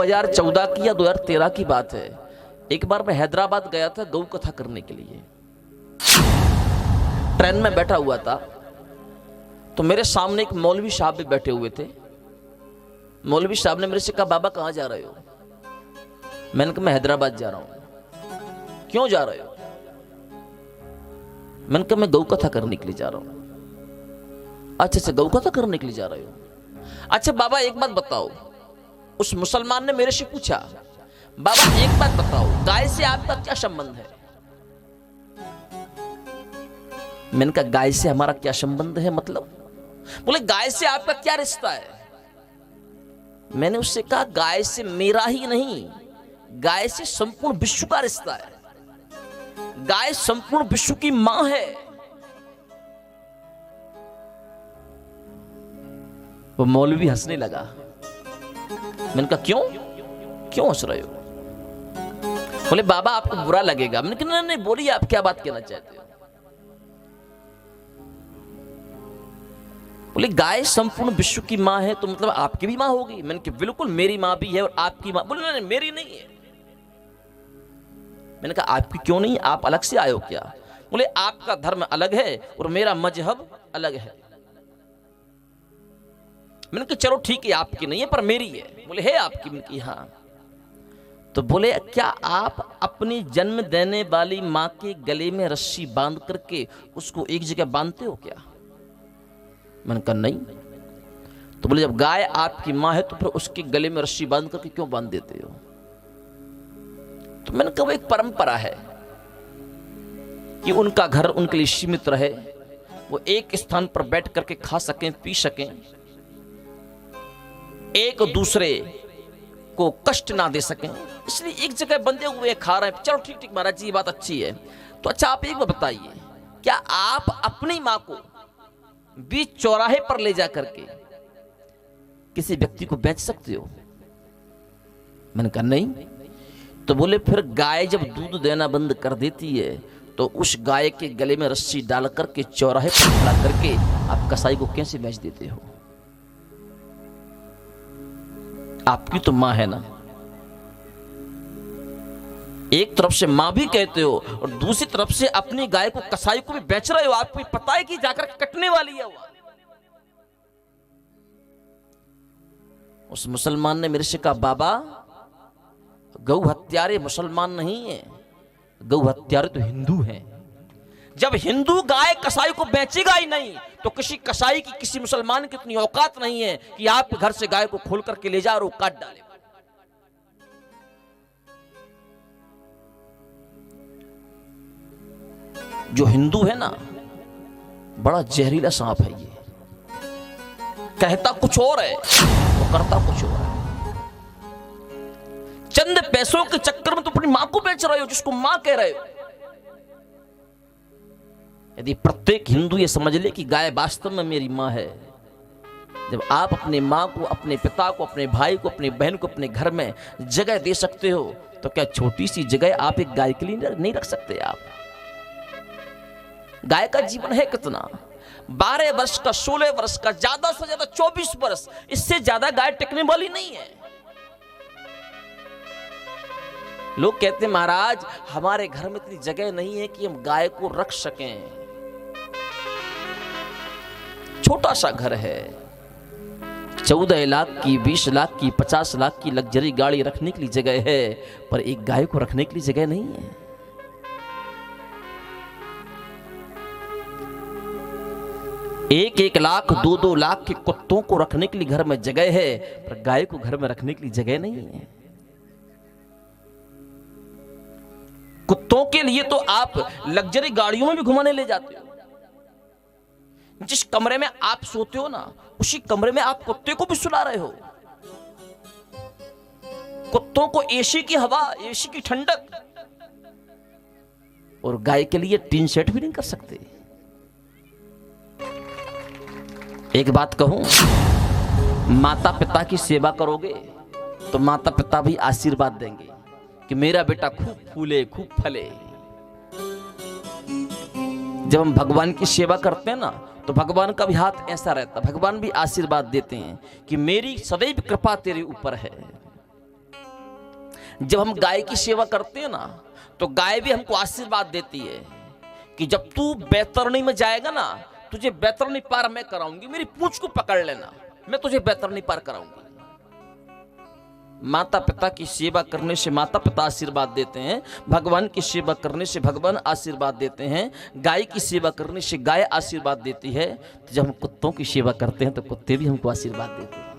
2014 की या 2013 की बात है। एक बार मैं हैदराबाद गया था गौ कथा करने के लिए। ट्रेन में बैठा हुआ था तो मेरे सामने एक मौलवी साहब भी बैठे हुए थे। मौलवी साहब ने मेरे से कहा, बाबा कहाँ जा रहे हो? मैंने कहा, मैं हैदराबाद जा रहा हूं। क्यों जा रहे हो? मैंने कहा, मैं गौ कथा करने के लिए जा रहा हूं। अच्छा, गौ कथा करने के लिए जा रहे हो? अच्छा बाबा एक बात बताओ। उस मुसलमान ने मेरे से पूछा, बाबा एक बात बताओ, गाय से आपका क्या संबंध है? मैंने कहा, गाय से हमारा क्या संबंध है मतलब? बोले, गाय से आपका क्या रिश्ता है? मैंने उससे कहा, गाय से मेरा ही नहीं, गाय से संपूर्ण विश्व का रिश्ता है। गाय संपूर्ण विश्व की मां है। वो मौलवी हंसने लगा। मैंने कहा, क्यों हंस रहे हो? बोले, बाबा आपको बुरा लगेगा। मैंने कहा, नहीं बोलिए, आप क्या बात कहना चाहते हो? बोले, गाय संपूर्ण विश्व की मां है तो मतलब आपकी भी मां होगी? मैंने कहा, बिल्कुल मेरी मां भी है और आपकी मां। बोले, नहीं मेरी नहीं है। मैंने कहा, आपकी क्यों नहीं? आप अलग से आए हो क्या? बोले, आपका धर्म अलग है और मेरा मजहब अलग है। मैंने कहा, चलो ठीक है, आपकी नहीं है पर मेरी है। बोले, है आपकी? मैंने कहा, हाँ। तो बोले, क्या आप अपनी जन्म देने वाली मां के गले में रस्सी बांध करके उसको एक जगह बांधते हो क्या? मैंने कहा, नहीं। तो बोले, जब गाय आपकी मां है तो फिर उसके गले में रस्सी बांध करके क्यों बांध देते हो? तो मैंने कहा, वो एक परंपरा है कि उनका घर उनके लिए सीमित रहे, वो एक स्थान पर बैठ करके खा सकें, पी सकें, एक दूसरे को कष्ट ना दे सकें, इसलिए एक जगह बंधे हुए खा रहे हैं। चलो ठीक महाराज जी, ये बात अच्छी है। तो अच्छा आप एक बात बताइए, क्या आप अपनी मां को बीच चौराहे पर ले जा करके किसी व्यक्ति को बेच सकते हो? मैंने कहा, नहीं। तो बोले, फिर गाय जब दूध देना बंद कर देती है तो उस गाय के गले में रस्सी डाल करके चौराहे पर खड़ा करके आप कसाई को कैसे बेच देते हो? आपकी तो मां है ना। एक तरफ से मां भी कहते हो और दूसरी तरफ से अपनी गाय को कसाई को भी बेच रहे हो। आपको पता है कि जाकर कटने वाली है वो। उस मुसलमान ने मेरे से कहा, बाबा गौ हत्यारे मुसलमान नहीं है, गौ हत्यारे तो हिंदू हैं। जब हिंदू गाय कसाई को बेचेगा ही नहीं तो किसी कसाई की, किसी मुसलमान की इतनी औकात नहीं है कि आपके घर से गाय को खोल करके ले जा और वो काट डाले। जो हिंदू है ना, बड़ा जहरीला सांप है। ये कहता कुछ और है, वो करता कुछ और है। चंद पैसों के चक्कर में तो अपनी मां को बेच रहे हो, जिसको मां कह रहे हो। यदि प्रत्येक हिंदू ये समझ ले कि गाय वास्तव में मेरी मां है, जब आप अपने मां को, अपने पिता को, अपने भाई को, अपनी बहन को अपने घर में जगह दे सकते हो, तो क्या छोटी सी जगह आप एक गाय के लिए नहीं रख सकते? आप गाय का जीवन है कितना? 12 वर्ष का, 16 वर्ष का, ज्यादा से ज्यादा 24 वर्ष, इससे ज्यादा गाय टिकने वाली नहीं है। लोग कहते हैं, महाराज हमारे घर में इतनी जगह नहीं है कि हम गाय को रख सकें। छोटा सा घर है, 14 लाख की, 20 लाख की, 50 लाख की लग्जरी गाड़ी रखने के लिए जगह है, पर एक गाय को रखने के लिए जगह नहीं है। 1-1 लाख, 2-2 लाख के कुत्तों को रखने के लिए घर में जगह है, पर गाय को घर में रखने के लिए जगह नहीं है। कुत्तों के लिए तो आप लग्जरी गाड़ियों में भी घुमाने ले जाते हो। जिस कमरे में आप सोते हो ना, उसी कमरे में आप कुत्ते को भी सुला रहे हो। कुत्तों को एसी की हवा, एसी की ठंडक, और गाय के लिए टीन सेट भी नहीं कर सकते। एक बात कहूं, माता पिता की सेवा करोगे तो माता पिता भी आशीर्वाद देंगे कि मेरा बेटा खूब फूले, खूब फले। जब हम भगवान की सेवा करते हैं ना, तो भगवान का भी हाथ ऐसा रहता, भगवान भी आशीर्वाद देते हैं कि मेरी सदैव कृपा तेरे ऊपर है। जब हम गाय की सेवा करते हैं ना, तो गाय भी हमको आशीर्वाद देती है कि जब तू बैतरणी में जाएगा ना, तुझे बैतरणी पार मैं कराऊंगी, मेरी पूंछ को पकड़ लेना, मैं तुझे बैतरणी पार कराऊंगी। माता पिता की सेवा करने से माता पिता आशीर्वाद देते हैं, भगवान की सेवा करने से भगवान आशीर्वाद देते हैं, गाय की सेवा करने से गाय आशीर्वाद देती है। तो जब हम कुत्तों की सेवा करते हैं तो कुत्ते भी हमको आशीर्वाद देते हैं।